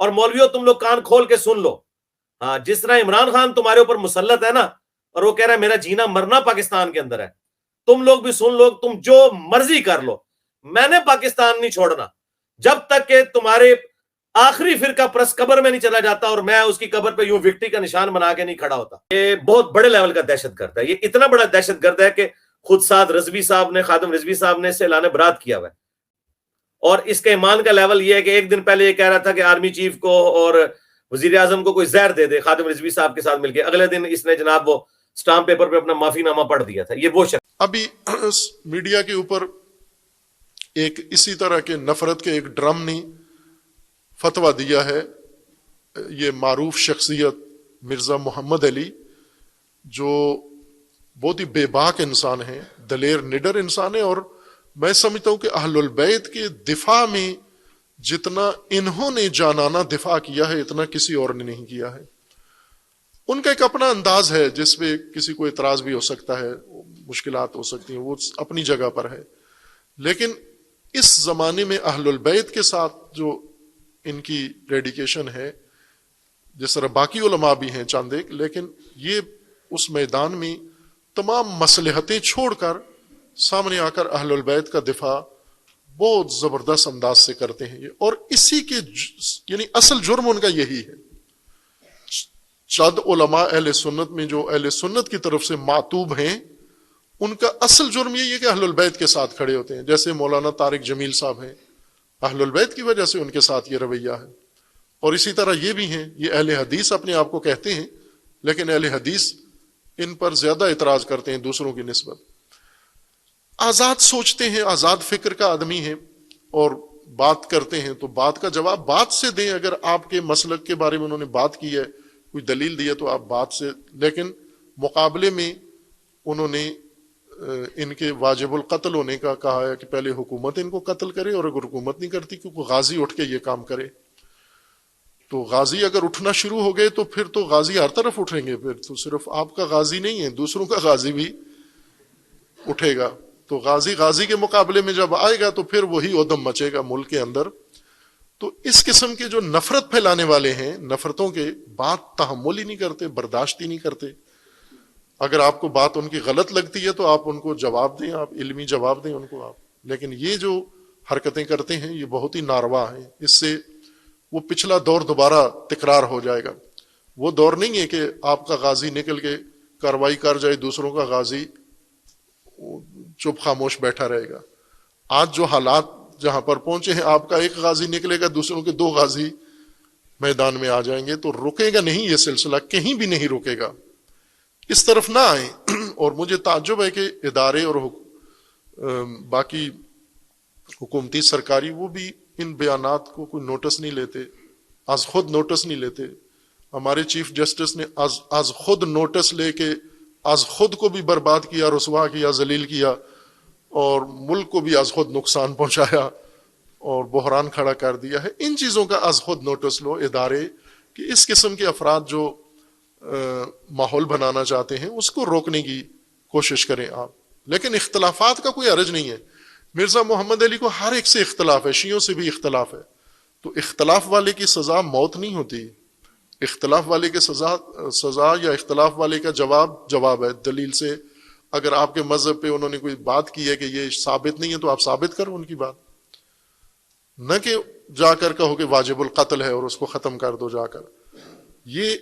اور مولویوں تم لوگ کان کھول کے سن لو, ہاں جس طرح عمران خان تمہارے اوپر مسلط ہے نا, اور وہ کہہ رہا ہے میرا جینا مرنا پاکستان کے اندر ہے, تم لوگ بھی سن لو, تم جو مرضی کر لو, میں نے پاکستان نہیں چھوڑنا جب تک کہ تمہارے آخری فرقہ پرست قبر میں نہیں چلا جاتا اور میں اس کی قبر پہ یوں وکٹری کا نشان بنا کے نہیں کھڑا ہوتا. یہ بہت بڑے لیول کا دہشت گرد ہے, یہ اتنا بڑا دہشت گرد ہے کہ خود سعد رضوی صاحب نے, خادم رضوی صاحب نے اس سے اعلان برات کیا ہوا ہے. اور اس کے ایمان کا لیول یہ ہے کہ ایک دن پہلے یہ کہہ رہا تھا کہ آرمی چیف کو اور وزیر اعظم کو کوئی زہر دے دے خادم رضوی صاحب کے ساتھ مل کے, اگلے دن اس نے جناب وہ سٹامپ پیپر پہ اپنا معافی نامہ پڑھ دیا تھا. یہ وہ شخص ابھی میڈیا کے اوپر ایک اسی طرح کے نفرت کے ایک ڈرم نے فتویٰ دیا ہے. یہ معروف شخصیت مرزا محمد علی, جو بہت ہی بے باک انسان ہیں, دلیر نڈر انسان ہے, اور میں سمجھتا ہوں کہ اہل البیت کے دفاع میں جتنا انہوں نے جانانہ دفاع کیا ہے اتنا کسی اور نے نہیں کیا ہے. ان کا ایک اپنا انداز ہے جس پہ کسی کو اعتراض بھی ہو سکتا ہے, مشکلات ہو سکتی ہیں, وہ اپنی جگہ پر ہے. لیکن اس زمانے میں اہل البیت کے ساتھ جو ان کی ڈیڈیکیشن ہے, جس طرح باقی علماء بھی ہیں چند ایک, لیکن یہ اس میدان میں تمام مصلحتیں چھوڑ کر سامنے آ کر اہل البیت کا دفاع بہت زبردست انداز سے کرتے ہیں. یہ اور اسی کے یعنی اصل جرم ان کا یہی ہے. چند علماء اہل سنت میں جو اہل سنت کی طرف سے معتوب ہیں, ان کا اصل جرم یہی ہے کہ اہل البیت کے ساتھ کھڑے ہوتے ہیں. جیسے مولانا طارق جمیل صاحب ہیں, اہل البیت کی وجہ سے ان کے ساتھ یہ رویہ ہے. اور اسی طرح یہ بھی ہیں, یہ اہل حدیث اپنے آپ کو کہتے ہیں, لیکن اہل حدیث ان پر زیادہ اعتراض کرتے ہیں دوسروں کی نسبت. آزاد سوچتے ہیں, آزاد فکر کا آدمی ہے, اور بات کرتے ہیں تو بات کا جواب بات سے دیں. اگر آپ کے مسلک کے بارے میں انہوں نے بات کی ہے, کوئی دلیل دی ہے, تو آپ بات سے, لیکن مقابلے میں انہوں نے ان کے واجب القتل ہونے کا کہا ہے کہ پہلے حکومت ان کو قتل کرے, اور اگر حکومت نہیں کرتی کیونکہ غازی اٹھ کے یہ کام کرے. تو غازی اگر اٹھنا شروع ہو گئے تو پھر تو غازی ہر طرف اٹھیں گے, پھر تو صرف آپ کا غازی نہیں ہے, دوسروں کا غازی بھی اٹھے گا. تو غازی کے مقابلے میں جب آئے گا تو پھر وہی ادم مچے گا ملک کے اندر. تو اس قسم کے جو نفرت پھیلانے والے ہیں, نفرتوں کے بات تحمل ہی نہیں کرتے, برداشت ہی نہیں کرتے. اگر آپ کو بات ان کی غلط لگتی ہے تو آپ ان کو جواب دیں, آپ علمی جواب دیں ان کو آپ. لیکن یہ جو حرکتیں کرتے ہیں یہ بہت ہی ناروا ہیں. اس سے وہ پچھلا دور دوبارہ تکرار ہو جائے گا. وہ دور نہیں ہے کہ آپ کا غازی نکل کے کارروائی کر جائے, دوسروں کا غازی چپ خاموش بیٹھا رہے گا. آج جو حالات جہاں پر پہنچے ہیں, آپ کا ایک غازی نکلے گا, دوسروں کے 2 غازی میدان میں آ جائیں گے, تو رکے گا نہیں, یہ سلسلہ کہیں بھی نہیں رکے گا. اس طرف نہ آئیں. اور مجھے تعجب ہے کہ ادارے اور باقی حکومتی سرکاری وہ بھی ان بیانات کو کوئی نوٹس نہیں لیتے, از خود نوٹس نہیں لیتے. ہمارے چیف جسٹس نے از خود نوٹس لے کے از خود کو بھی برباد کیا, رسوا کیا, ذلیل کیا, اور ملک کو بھی از خود نقصان پہنچایا اور بحران کھڑا کر دیا ہے. ان چیزوں کا از خود نوٹس لو ادارے, کہ اس قسم کے افراد جو ماحول بنانا چاہتے ہیں اس کو روکنے کی کوشش کریں آپ. لیکن اختلافات کا کوئی حرج نہیں ہے. مرزا محمد علی کو ہر ایک سے اختلاف ہے, شیعوں سے بھی اختلاف ہے. تو اختلاف والے کی سزا موت نہیں ہوتی. اختلاف والے کے سزا یا اختلاف والے کا جواب ہے دلیل سے. اگر آپ کے مذہب پہ انہوں نے کوئی بات کی ہے کہ یہ ثابت نہیں ہے تو آپ ثابت کرو ان کی بات, نہ کہ جا کر کہو کہ واجب القتل ہے اور اس کو ختم کر دو جا کر. یہ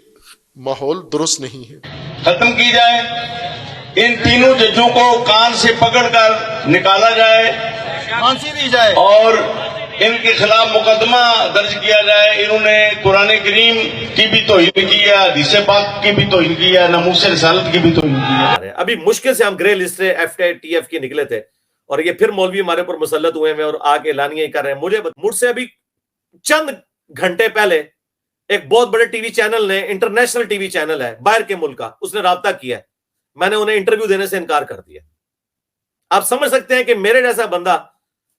ماحول درست نہیں ہے. ختم کی جائے, ان تینوں ججوں کو کان سے پکڑ کر نکالا جائے, پھانسی دی جائے, اور ان کے خلاف مقدمہ درج کیا جائے. انہوں نے قرآن کریم کی بھی توہین کی ہے, حدیث پاک کی بھی توہین کی ہے, ناموس رسالت کی بھی توہین کی ہے. ابھی مشکل سے ہم گرے لسٹ سے FATF کی نکلے تھے, اور یہ پھر مولوی ہمارے اوپر مسلط ہوئے ہیں اور آگے اعلانیاں کر رہے ہیں. مجھ سے ابھی چند گھنٹے پہلے ایک بہت بڑے ٹی وی چینل نے, انٹرنیشنل ٹی وی چینل ہے باہر کے ملک کا, اس نے رابطہ کیا ہے. میں نے انہیں انٹرویو دینے سے انکار کر دیا. آپ سمجھ سکتے ہیں کہ میرے جیسا بندہ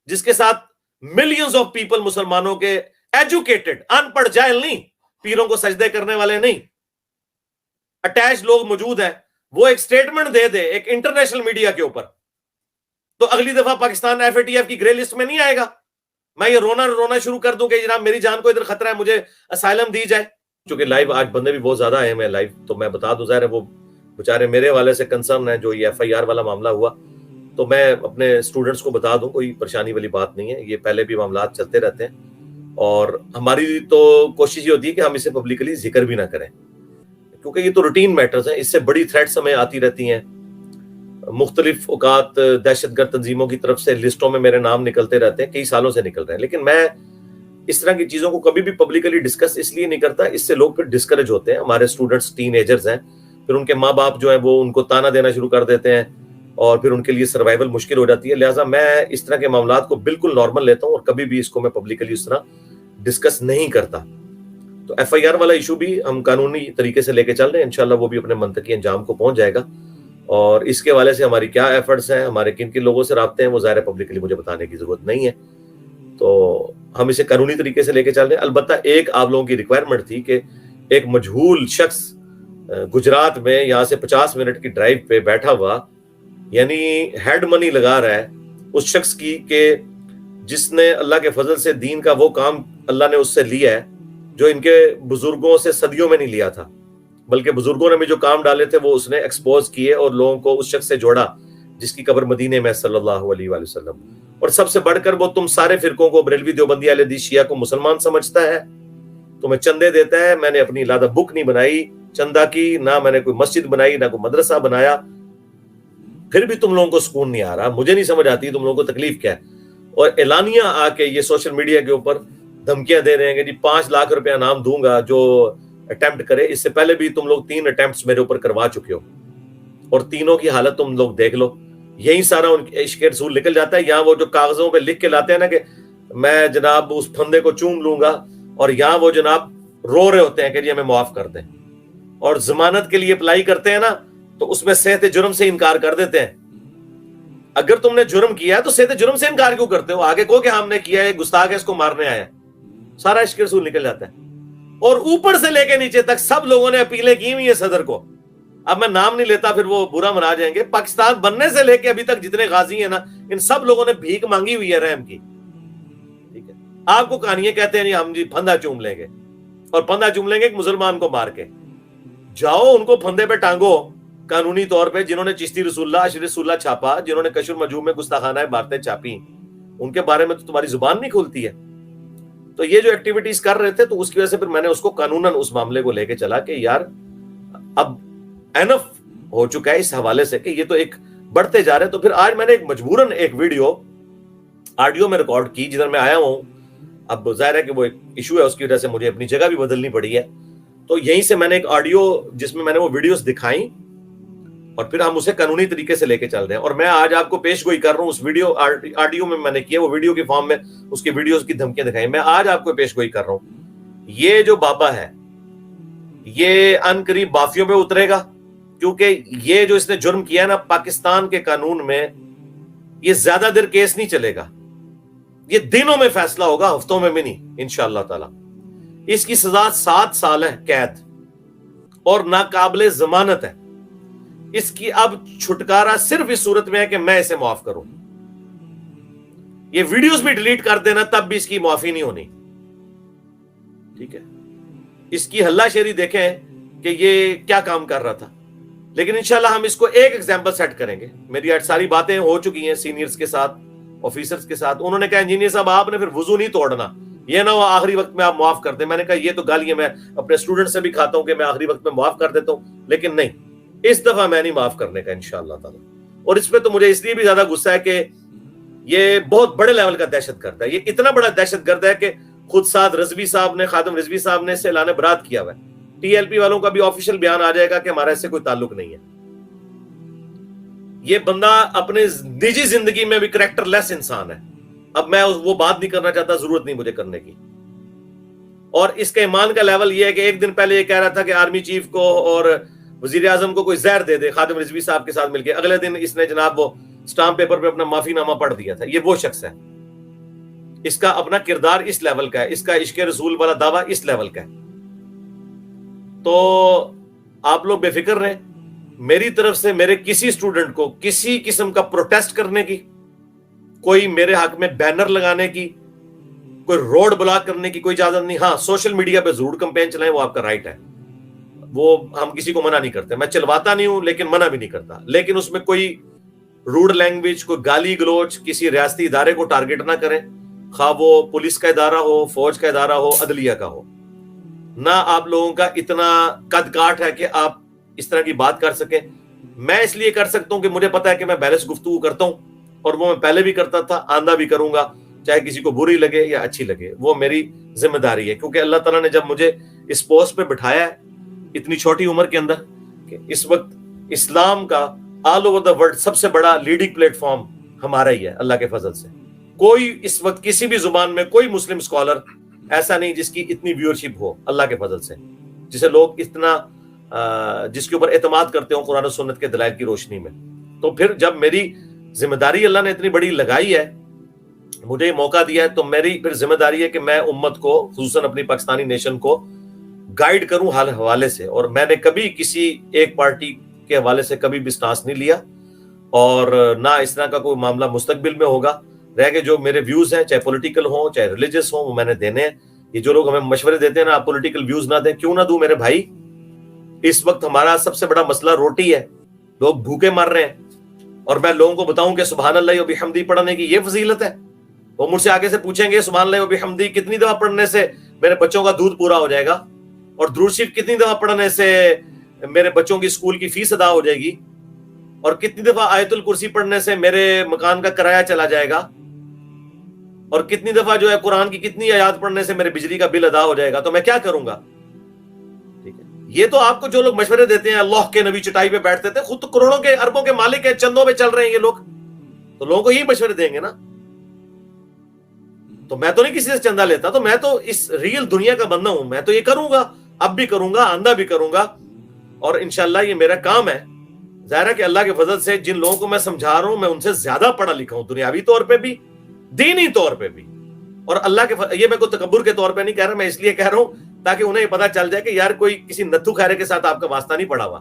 جس کے ساتھ ملینز آف پیپل مسلمانوں کے ایجوکیٹڈ, ان پڑھ جاہل نہیں, پیروں کو سجدے کرنے والے نہیں, اٹیچ لوگ موجود ہیں, وہ ایک سٹیٹمنٹ دے دے ایک انٹرنیشنل میڈیا کے اوپر, تو اگلی دفعہ پاکستان FATF کی گرے لسٹ میں نہیں آئے گا. میں یہ رونا شروع کر دوں کہ جناب میری جان کو ادھر خطرہ ہے, مجھے اسائلم دی جائے. چونکہ لائیو آج بندے بھی بہت زیادہ آئے ہیں لائیو, تو میں بتا دوں, ظاہر ہے وہ بےچارے میرے حوالے سے کنسرن ہے جو یہ FIR والا معاملہ ہوا, تو میں اپنے اسٹوڈنٹس کو بتا دوں کوئی پریشانی والی بات نہیں ہے, یہ پہلے بھی معاملات چلتے رہتے ہیں, اور ہماری تو کوشش یہ ہوتی ہے کہ ہم اسے پبلکلی ذکر بھی نہ کریں, کیونکہ یہ تو روٹین میٹرز ہیں. اس سے بڑی تھریٹس ہمیں آتی رہتی ہیں, مختلف اوقات دہشت گرد تنظیموں کی طرف سے لسٹوں میں میرے نام نکلتے رہتے ہیں, کئی سالوں سے نکل رہے ہیں, لیکن میں اس طرح کی چیزوں کو کبھی بھی پبلکلی ڈسکس اس لیے نہیں کرتا, اس سے لوگ پھر ڈسکریج ہوتے ہیں. ہمارے اسٹوڈنٹس ٹین ایجرز ہیں, پھر ان کے ماں باپ جو ہیں وہ ان کو تانا دینا شروع کر دیتے ہیں, اور پھر ان کے لیے سروائیول مشکل ہو جاتی ہے. لہٰذا میں اس طرح کے معاملات کو بالکل نارمل لیتا ہوں, اور کبھی بھی اس کو میں پبلکلی اس طرح ڈسکس نہیں کرتا. تو FIR والا ایشو بھی ہم قانونی طریقے سے لے کے چل رہے ہیں, انشاءاللہ وہ بھی اپنے منطقی انجام کو پہنچ جائے گا. اور اس کے حوالے سے ہماری کیا ایفرٹس ہیں, ہمارے کن کن لوگوں سے رابطے ہیں, وہ ظاہر پبلکلی مجھے بتانے کی ضرورت نہیں ہے. تو ہم اسے قانونی طریقے سے لے کے چل رہے ہیں. البتہ ایک آپ لوگوں کی ریکوائرمنٹ تھی کہ ایک مجہول شخص گجرات میں یہاں سے 50 منٹ کی ڈرائیو پہ بیٹھا ہوا, یعنی ہیڈ منی لگا رہا ہے اس شخص کی, کہ جس نے اللہ کے فضل سے دین کا وہ کام اللہ نے اس سے لیا ہے جو ان کے بزرگوں سے صدیوں میں نہیں لیا تھا, بلکہ بزرگوں نے بھی جو کام ڈالے تھے وہ اس نے ایکسپوز کیے اور لوگوں کو اس شخص سے جوڑا جس کی قبر مدینے میں صلی اللہ علیہ وآلہ وسلم. اور سب سے بڑھ کر وہ تم سارے فرقوں کو, بریلوی, دیوبندی, اہل حدیث, شیعہ کو مسلمان سمجھتا ہے, تمہیں چندے دیتا ہے. میں نے اپنی لادہ بک نہیں بنائی چندہ کی, نہ میں نے کوئی مسجد بنائی, نہ کوئی مدرسہ بنایا, پھر بھی تم لوگوں کو سکون نہیں آ رہا. مجھے نہیں سمجھ آتی تم لوگوں کو تکلیف کیا ہے. اور اعلانیہ آ کے یہ سوشل میڈیا کے اوپر دھمکیاں دے رہے ہیں کہ جی 5 لاکھ روپیہ انعام دوں گا جو اٹیمپٹ کرے. اس سے پہلے بھی تم لوگ 3 اٹیمپٹس میرے اوپر کروا چکے ہو, اور تینوں کی حالت تم لوگ دیکھ لو. یہی سارا ان عشق رسول نکل جاتا ہے. یہاں وہ جو کاغذوں پہ لکھ کے لاتے ہیں نا کہ میں جناب اس پھندے کو چوم لوں گا, اور یہاں وہ جناب رو رہے ہوتے ہیں کہ جی ہمیں معاف کر دیں. اور ضمانت کے لیے اپلائی کرتے ہیں نا تو اس میں صحت جرم سے انکار کر دیتے ہیں. اگر تم نے جرم کیا ہے تو صحت جرم سے انکار کیوں کرتے ہو؟ آگے کو کہ ہم نے کیا ہے, گستاخ ہے, اس کو مارنے آیا. سارا عشق رسول نکل جاتا ہے. اور اوپر سے لے کے نیچے تک سب لوگوں نے اپیلیں کی ہوئی ہیں صدر کو. اب میں نام نہیں لیتا پھر وہ برا منا جائیں گے. پاکستان بننے سے لے کے ابھی تک جتنے غازی ہیں نا, ان سب لوگوں نے بھیک مانگی ہوئی ہے رحم کی. ٹھیک ہے, آپ کو کہانیاں کہتے ہیں جی ہم جی پھندا چوم لیں گے, اور پھندا چوم لیں گے ایک مسلمان کو مار کے. جاؤ ان کو پھندے پہ ٹانگو قانونی طور پہ, جنہوں نے چشتی رسول اللہ, اشر رسول اللہ چھاپا, جنہوں نے کشف المجوب میں گستاخانہ باتیں چھاپی, ان کے بارے میں تو تمہاری زبان نہیں کھلتی ہے. تو یہ جو ایکٹیویٹیز کر رہے تھے, تو اس کی وجہ سے پھر میں نے اس کو قانوناً اس معاملے کو لے کے چلا کہ یار اب اینف ہو چکا ہے اس حوالے سے کہ یہ تو ایک بڑھتے جا رہے ہیں. تو پھر آج میں نے ایک مجبوراً ایک ویڈیو آڈیو میں ریکارڈ کی جدھر میں آیا ہوں. اب ظاہر ہے کہ وہ ایک ایشو ہے, اس کی وجہ سے مجھے اپنی جگہ بھی بدلنی پڑی ہے. تو یہیں سے میں نے ایک آڈیو جس میں نے وہ ویڈیوز دکھائیں, اور پھر ہم اسے قانونی طریقے سے لے کے چل رہے ہیں. اور میں آج آپ کو پیش گوئی کر رہا ہوں اس ویڈیو آڈیو میں نے کیا, وہ ویڈیو کی فارم میں اس کی ویڈیوز کی دھمکیاں دکھائیں. میں آج آپ کو پیش گوئی کر رہا ہوں, یہ جو بابا ہے یہ ان قریب بافیوں پہ اترے گا, کیونکہ یہ جو اس نے جرم کیا ہے نا, پاکستان کے قانون میں یہ زیادہ دیر کیس نہیں چلے گا, یہ دنوں میں فیصلہ ہوگا, ہفتوں میں بھی نہیں انشاءاللہ تعالی. اس کی سزا 7 سال ہے قید اور ناقابل ضمانت ہے. اس کی اب چھٹکارا صرف اس صورت میں ہے کہ میں اسے معاف کروں. یہ ویڈیوز بھی ڈیلیٹ کر دینا تب بھی اس کی معافی نہیں ہونی. ٹھیک ہے, اس کی ہلہ شیری دیکھیں کہ یہ کیا کام کر رہا تھا. لیکن انشاءاللہ ہم اس کو ایک ایگزامپل سیٹ کریں گے. میری آج ساری باتیں ہو چکی ہیں سینئرز کے ساتھ, آفیسرز کے ساتھ. انہوں نے کہا انجینئر صاحب آپ نے پھر وضو نہیں توڑنا, یہ نہ ہو آخری وقت میں آپ معاف کر دیں. میں نے کہا یہ تو گالیاں میں اپنے اسٹوڈنٹ سے بھی کھاتا ہوں کہ میں آخری وقت میں معاف کر دیتا ہوں, لیکن نہیں, اس دفعہ میں نہیں معاف کرنے کا انشاءاللہ تعالی. اور اس پہ تو مجھے اس لیے بھی زیادہ غصہ ہے کہ یہ بہت بڑے لیول کا دہشت گرد ہے. یہ اتنا بڑا دہشت گرد ہے کہ خود سعد رضوی صاحب نے, خادم رضوی صاحب نے اسے اعلان برات کیا ہوا ہے. TLP والوں کا بھی آفیشیل بیان آ جائے گا کہ ہمارا اس سے کوئی تعلق نہیں ہے. یہ بندہ اپنے نجی زندگی میں بھی کریکٹر لیس انسان ہے. اب میں وہ بات نہیں کرنا چاہتا, ضرورت نہیں مجھے کرنے کی. اور اس کے ایمان کا لیول یہ ہے کہ ایک دن پہلے یہ کہہ رہا تھا کہ آرمی چیف کو اور وزیر اعظم کو کوئی زہر دے دے خادم رضوی صاحب کے ساتھ مل کے. اگلے دن اس نے جناب وہ سٹامپ پیپر پہ اپنا معافی نامہ پڑھ دیا تھا. یہ وہ شخص ہے, اس کا اپنا کردار اس لیول کا ہے, اس کا عشق رسول والا دعویٰ اس لیول کا ہے. تو آپ لوگ بے فکر رہیں. میری طرف سے میرے کسی اسٹوڈنٹ کو کسی قسم کا پروٹیسٹ کرنے کی, کوئی میرے حق میں بینر لگانے کی, کوئی روڈ بلاک کرنے کی کوئی اجازت نہیں. ہاں سوشل میڈیا پہ ضرور کمپین چلائیں, وہ آپ کا رائٹ ہے, وہ ہم کسی کو منع نہیں کرتے, میں چلواتا نہیں ہوں لیکن منع بھی نہیں کرتا, لیکن اس میں کوئی روڈ لینگویج, کوئی گالی گلوچ کسی ریاستی ادارے کو ٹارگٹ نہ کریں, خواہ وہ پولیس کا ادارہ ہو, فوج کا ادارہ ہو, عدلیہ کا ہو. نہ آپ لوگوں کا اتنا قد کاٹ ہے کہ آپ اس طرح کی بات کر سکیں. میں اس لیے کر سکتا ہوں کہ مجھے پتا ہے کہ میں بیلنس گفتگو کرتا ہوں, اور وہ میں پہلے بھی کرتا تھا, آئندہ بھی کروں گا, چاہے کسی کو بری لگے یا اچھی لگے, وہ میری ذمہ داری ہے. کیونکہ اللہ تعالیٰ نے جب مجھے اس پوسٹ پہ بٹھایا ہے اتنی چھوٹی عمر کے اندر, کہ اس وقت اسلام کا آل اوور دا ورلڈ سب سے بڑا لیڈنگ پلیٹ فارم ہمارا ہی ہے اللہ کے فضل سے. کوئی اس وقت کسی بھی زبان میں کوئی مسلم اسکالر ایسا نہیں جس کی اتنی ویورشپ ہو اللہ کے فضل سے, جسے لوگ اتنا جس کے اوپر اعتماد کرتے ہوں قرآن و سنت کے دلائل کی روشنی میں. تو پھر جب میری ذمہ داری اللہ نے اتنی بڑی لگائی ہے, مجھے یہ موقع دیا ہے, تو میری پھر ذمہ داری ہے کہ میں امت کو, خصوصاً اپنی پاکستانی نیشن کو گائیڈ کروں ہر حوالے سے. اور میں نے کبھی کسی ایک پارٹی کے حوالے سے کبھی بھی سٹانس نہیں لیا, اور نہ اس طرح کا کوئی معاملہ مستقبل میں ہوگا. رہ کے جو میرے ویوز ہیں, چاہے پولیٹیکل ہوں چاہے ریلیجس ہوں, وہ میں نے دینے ہیں. یہ جو لوگ ہمیں مشورے دیتے ہیں نا, آپ پولیٹیکل ویوز نہ دیں, کیوں نہ دوں میرے بھائی. اس وقت ہمارا سب سے بڑا مسئلہ روٹی ہے, لوگ بھوکے مر رہے ہیں, اور میں لوگوں کو بتاؤں کہ سبحان اللہ و بحمدی پڑھنے کی یہ فضیلت ہے. وہ مجھ سے آگے سے پوچھیں گے سبحان اللہ و بحمدی کتنی دفعہ پڑھنے سے میرے بچوں کا دودھ پورا ہو جائے گا, اور درود شریف کتنی دفعہ پڑھنے سے میرے بچوں کی اسکول کی فیس ادا ہو جائے گی, اور کتنی دفعہ آیت الکرسی پڑھنے سے میرے مکان کا کرایہ چلا جائے گا, اور کتنی دفعہ جو ہے قرآن کی کتنی آیات پڑھنے سے میرے بجلی کا بل ادا ہو جائے گا. تو میں کیا کروں گا؟ ٹھیک ہے, یہ تو آپ کو جو لوگ مشورے دیتے ہیں, اللہ کے نبی چٹائی پہ بیٹھتے تھے, خود تو کروڑوں کے اربوں کے مالک ہیں, چندوں پہ چل رہے ہیں یہ لوگ, تو لوگوں کو یہی مشورے دیں گے نا. تو میں تو نہیں کسی سے چندہ لیتا, تو میں تو اس ریل دنیا کا بندہ ہوں, میں تو یہ کروں گا, اب بھی کروں گا, آندہ بھی کروں گا, اور انشاءاللہ یہ میرا کام ہے. ظاہر ہے کہ اللہ کے فضل سے جن لوگوں کو میں سمجھا رہا ہوں میں ان سے زیادہ پڑھا لکھا ہوں, دنیاوی طور پہ بھی دینی طور پہ بھی. اور اللہ کے یہ میں کوئی تکبر کے طور پہ نہیں کہہ رہا, میں اس لیے کہہ رہا ہوں تاکہ انہیں یہ پتا چل جائے کہ یار کوئی کسی نتھو خیرے کے ساتھ آپ کا واسطہ نہیں پڑا ہوا.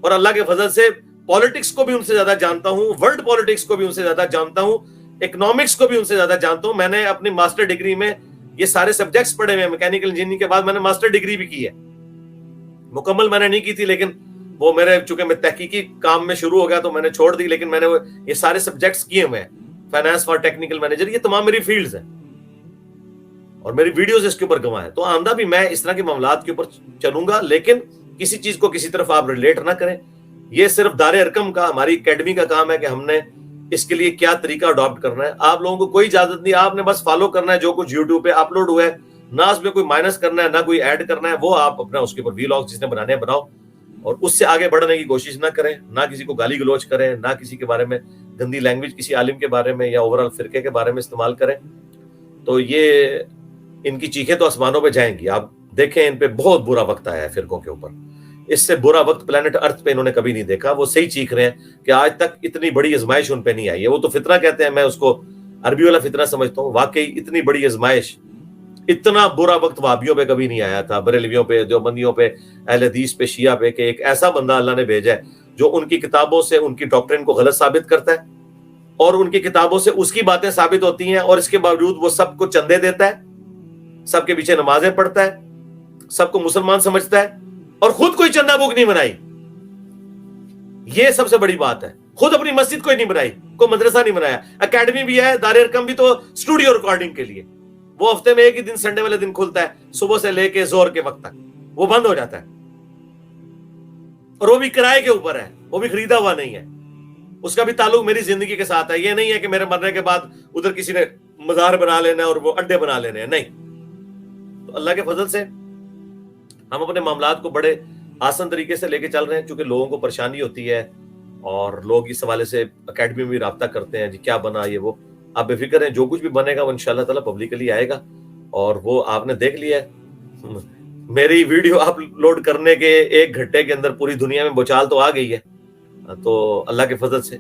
اور اللہ کے فضل سے پالیٹکس کو بھی ان سے زیادہ جانتا ہوں, ورلڈ پالیٹکس کو بھی ان سے زیادہ جانتا ہوں, اکنامکس کو بھی ان سے زیادہ جانتا ہوں. میں نے اپنی ماسٹر ڈگری میں یہ سارے سبجیکٹس پڑھے ہوئے ہیں. میکینیکل انجینئرنگ کے بعد میں نے ماسٹر ڈگری بھی کی ہے, مکمل میں نے نہیں کی تھی, لیکن وہ میرے چونکہ میں تحقیقی کام میں شروع ہو گیا تو میں نے چھوڑ دی, لیکن میں نے یہ سارے سبجیکٹس کیے ہوئے ہیں. فائنانس فار ٹیکنیکل مینیجر, یہ تمام میری فیلڈز ہیں, اور میری ویڈیوز اس کے اوپر گواہ ہیں. تو آئندہ بھی میں اس طرح کے معاملات کے اوپر چلوں گا, لیکن کسی چیز کو کسی طرف آپ ریلیٹ نہ کریں. یہ صرف دار ارکم کا, ہماری اکیڈمی کا کام ہے کہ ہم نے اس کے لیے کیا طریقہ اڈاپٹ کرنا ہے. آپ لوگوں کو کوئی اجازت نہیں, آپ نے بس فالو کرنا ہے جو کچھ یوٹیوب پہ اپلوڈ ہوا ہے, نہ اس میں کوئی مائنس کرنا ہے نہ کوئی ایڈ کرنا ہے. وہ آپ اپنا اس کے اوپر ویلاگ جس نے بنانے ہیں بناؤ, اور اس سے آگے بڑھنے کی کوشش نہ کریں, نہ کسی کو گالی گلوچ کریں, نہ کسی کے بارے میں گندی لینگویج کسی عالم کے بارے میں یا اوورال فرقے کے بارے میں استعمال کریں. تو یہ ان کی چیخیں تو آسمانوں پہ جائیں گی. آپ دیکھیں ان پہ بہت برا وقت آیا ہے فرقوں کے اوپر, اس سے برا وقت پلانٹ ارتھ پہ انہوں نے کبھی نہیں دیکھا. وہ صحیح چیخ رہے ہیں کہ آج تک اتنی بڑی آزمائش ان پہ نہیں آئی ہے. وہ تو فتنہ کہتے ہیں, میں اس کو عربی والا فتنہ سمجھتا ہوں. واقعی اتنی بڑی آزمائش, اتنا برا وقت وہابیوں پہ کبھی نہیں آیا تھا, بریلویوں پہ, دیوبندیوں پہ, اہل حدیث پہ, شیعہ پہ, کہ ایک ایسا بندہ اللہ نے بھیجا ہے جو ان کی کتابوں سے ان کی ڈاکٹرین کو غلط ثابت کرتا ہے, اور ان کی کتابوں سے اس کی باتیں ثابت ہوتی ہیں, اور اس کے باوجود وہ سب کو چندے دیتا ہے, سب کے پیچھے نمازیں پڑھتا ہے, سب کو مسلمان سمجھتا ہے, اور خود کوئی چندہ بک نہیں بنائی. یہ سب سے بڑی بات ہے. خود اپنی مسجد کوئی نہیں بنائی, کوئی مدرسہ نہیں بنایا. اکیڈمی بھی ہے, دار ارکم بھی, تو اسٹوڈیو ریکارڈنگ کے لیے وہ ہفتے میں ایک ہی دن سنڈے والے دن کھلتا ہے, صبح سے لے کے زور کے وقت تک وہ بند ہو جاتا ہے, اور وہ بھی کرائے کے اوپر ہے, وہ بھی خریدا ہوا نہیں ہے. اس کا بھی تعلق میری زندگی کے ساتھ ہے. یہ نہیں ہے کہ میرے مرنے کے بعد ادھر کسی نے مزار بنا لینا ہے اور وہ اڈے بنا لینے ہیں, نہیں. تو اللہ کے فضل سے ہم اپنے معاملات کو بڑے آسان طریقے سے لے کے چل رہے ہیں, چونکہ لوگوں کو پریشانی ہوتی ہے اور لوگ اس حوالے سے اکیڈمی میں بھی رابطہ کرتے ہیں, جی کیا بنا یہ وہ. آپ بے فکر ہیں, جو کچھ بھی بنے گا وہ انشاءاللہ تعالیٰ پبلکلی آئے گا, اور وہ آپ نے دیکھ لیا ہے. میری ویڈیو اپلوڈ کرنے کے 1 گھنٹے کے اندر پوری دنیا میں بچال تو آ گئی ہے, تو اللہ کے فضل سے.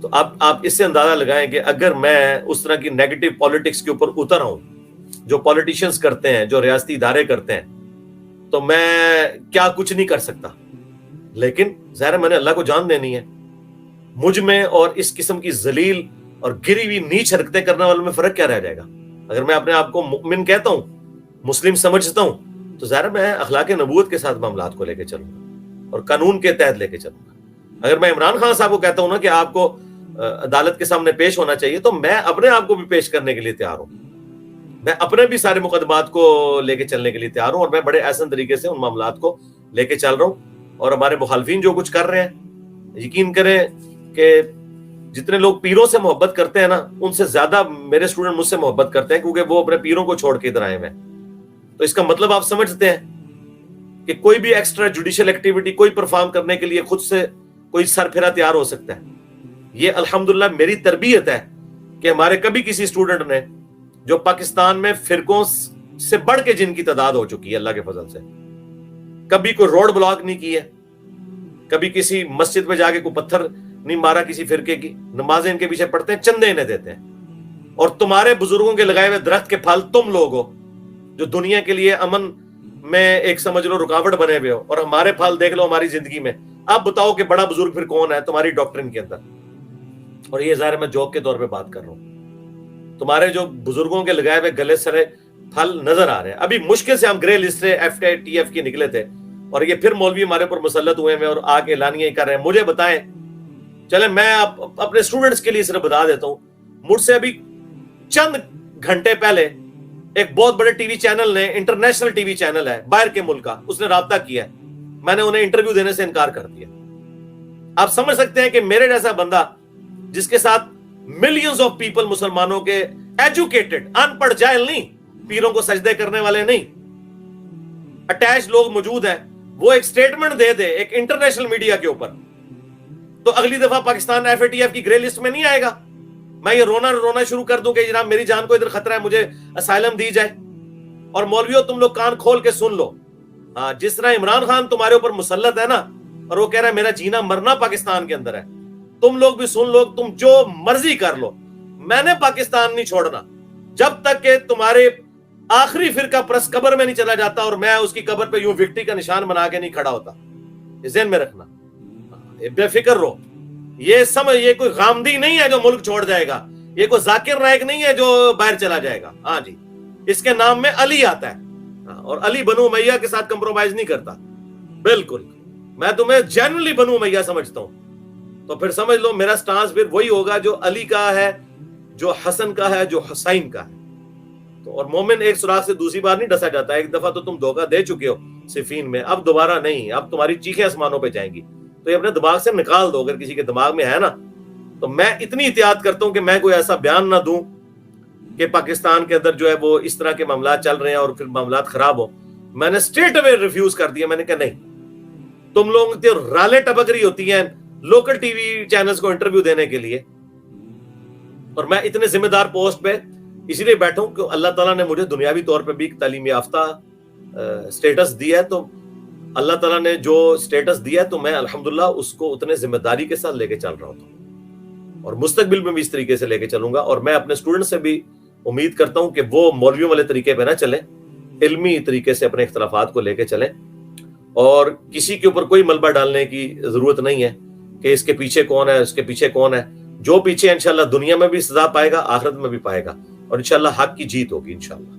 تو اب آپ اس سے اندازہ لگائیں کہ اگر میں اس طرح کی نیگیٹو پالیٹکس کے اوپر اتر آؤں جو پالیٹیشینز کرتے ہیں, جو ریاستی ادارے کرتے ہیں, تو میں کیا کچھ نہیں کر سکتا. لیکن ظاہر ہے میں نے اللہ کو جان دینی ہے. مجھ میں اور اس قسم کی ذلیل اور گری ہوئی نیچ حرکتیں کرنے والوں میں فرق کیا رہ جائے گا؟ اگر میں اپنے آپ کو مؤمن کہتا ہوں, مسلم سمجھتا ہوں, تو ظاہر میں اخلاق نبوت کے ساتھ معاملات کو لے کے چلوں گا اور قانون کے تحت لے کے چلوں گا. اگر میں عمران خان صاحب کو کہتا ہوں نا کہ آپ کو عدالت کے سامنے پیش ہونا چاہیے, تو میں اپنے آپ کو بھی پیش کرنے کے لیے تیار ہوں. میں اپنے بھی سارے مقدمات کو لے کے چلنے کے لیے تیار ہوں, اور میں بڑے احسن طریقے سے ان معاملات کو لے کے چل رہا ہوں. اور ہمارے مخالفین جو کچھ کر رہے ہیں, یقین کریں کہ جتنے لوگ پیروں سے محبت کرتے ہیں نا, ان سے زیادہ میرے اسٹوڈنٹ مجھ سے محبت کرتے ہیں, کیونکہ وہ اپنے پیروں کو چھوڑ کے ادھر آئے ہوئے ہیں. تو اس کا مطلب آپ سمجھتے ہیں کہ کوئی بھی ایکسٹرا جوڈیشل ایکٹیویٹی کوئی پرفارم کرنے کے لیے خود سے کوئی سر پھرا تیار ہو سکتا ہے. یہ الحمدللہ میری تربیت ہے کہ ہمارے کبھی کسی اسٹوڈنٹ نے, جو پاکستان میں فرقوں سے بڑھ کے جن کی تعداد ہو چکی ہے اللہ کے فضل سے, کبھی کوئی روڈ بلاک نہیں کی ہے, کبھی کسی مسجد میں جا کے کوئی پتھر نہیں مارا کسی فرقے کی. نمازیں ان کے پیچھے پڑھتے ہیں, چندے انہیں دیتے ہیں. اور تمہارے بزرگوں کے لگائے ہوئے درخت کے پھل تم لوگ ہو, جو دنیا کے لیے امن میں ایک سمجھ لو رکاوٹ بنے ہوئے ہو. اور ہمارے پھل دیکھ لو ہماری زندگی میں. اب بتاؤ کہ بڑا بزرگ پھر کون ہے تمہاری ڈاکٹرن کے اندر. اور یہ ظاہر میں جوک کے طور پہ بات کر رہا ہوں. تمہارے جو بزرگوں کے لگائے ہوئے گلے سرے پھل نظر آ رہے ہیں. ابھی مشکل سے ہم گرے لسٹ سے FATF کی نکلے تھے, اور یہ پھر مولوی ہمارے پر مسلط ہوئے ہیں اور آ کے اعلانیاں کر رہے ہیں. مجھے بتائیں, چلیں میں اپنے اسٹوڈنٹس کے لیے صرف بتا دیتا ہوں, مجھ سے ابھی چند گھنٹے پہلے ایک بہت بڑے ٹی وی چینل نے, انٹرنیشنل ٹی وی چینل ہے باہر کے ملک کا, اس نے رابطہ کیا ہے. میں نے انہیں انٹرویو دینے سے انکار کر دیا. آپ سمجھ سکتے ہیں کہ میرے جیسا بندہ جس کے ساتھ ملینز آف پیپل مسلمانوں کے ایجوکیٹڈ, ان پڑھ جاہل نہیں, پیروں کو سجدے کرنے والے نہیں, اٹیچ لوگ موجود ہیں, وہ ایک سٹیٹمنٹ دے دے ایک انٹرنیشنل میڈیا کے اوپر, تو اگلی دفعہ پاکستان FATF کی گرے لسٹ میں نہیں آئے گا. میں یہ رونا شروع کر دوں کہ جناب میری جان کو ادھر خطرہ ہے, مجھے اسائلم دی جائے. اور مولویوں تم لوگ کان کھول کے سن لو, ہاں جس طرح عمران خان تمہارے اوپر مسلط ہے نا, اور وہ کہہ رہا ہے میرا جینا مرنا پاکستان کے اندر ہے, تم لوگ بھی سن لو, تم جو مرضی کر لو, میں نے پاکستان نہیں چھوڑنا جب تک کہ تمہارے آخری فرقہ پرس قبر میں نہیں چلا جاتا اور میں اس کی قبر پہ یوں وکٹری کا نشان بنا کے نہیں کھڑا ہوتا. ذہن میں رکھنا, بے فکر رہو. یہ کوئی غامدی نہیں ہے جو ملک چھوڑ جائے گا, یہ کوئی ذاکر نائک نہیں ہے جو باہر چلا جائے گا. ہاں جی, اس کے نام میں علی آتا ہے, اور علی بنو امیہ کے ساتھ کمپرومائز نہیں کرتا. بالکل, میں تمہیں جینولی بنو امیہ سمجھتا ہوں, تو پھر سمجھ لو میرا سٹانس پھر وہی ہوگا جو علی کا ہے, جو حسن کا ہے, جو حسین کا ہے. تو اور مومن ایک سوراخ سے دوسری بار نہیں ڈسا جاتا. ایک دفعہ تو تم دھوکہ دے چکے ہو صفین میں, اب دوبارہ نہیں. اب تمہاری چیخیں آسمانوں پہ جائیں گی, تو یہ اپنے دماغ سے نکال دو. اگر کسی کے دماغ میں ہے نا, تو میں اتنی احتیاط کرتا ہوں کہ میں کوئی ایسا بیان نہ دوں کہ پاکستان کے اندر جو ہے وہ اس طرح کے معاملات چل رہے ہیں اور پھر معاملات خراب ہو. میں نے اسٹریٹ اوے ریفیوز کر دیا. میں نے کہا نہیں, تم لوگوں کی رالیں ٹپک رہی ہوتی ہیں لوکل ٹی وی چینلز کو انٹرویو دینے کے لیے, اور میں اتنے ذمہ دار پوسٹ پہ اسی لیے بیٹھا ہوں کہ اللہ تعالیٰ نے مجھے دنیاوی طور پہ بھی تعلیم یافتہ سٹیٹس دیا ہے. تو اللہ تعالیٰ نے جو سٹیٹس دیا ہے تو میں الحمدللہ اس کو اتنے ذمہ داری کے ساتھ لے کے چل رہا ہوں, اور مستقبل میں بھی اس طریقے سے لے کے چلوں گا. اور میں اپنے اسٹوڈنٹ سے بھی امید کرتا ہوں کہ وہ مولویوں والے طریقے پہ نہ چلیں, علمی طریقے سے اپنے اختلافات کو لے کے چلیں, اور کسی کے اوپر کوئی ملبہ ڈالنے کی ضرورت نہیں ہے کہ اس کے پیچھے کون ہے, اس کے پیچھے کون ہے. جو پیچھے انشاءاللہ دنیا میں بھی سزا پائے گا, آخرت میں بھی پائے گا, اور انشاءاللہ حق کی جیت ہوگی انشاءاللہ.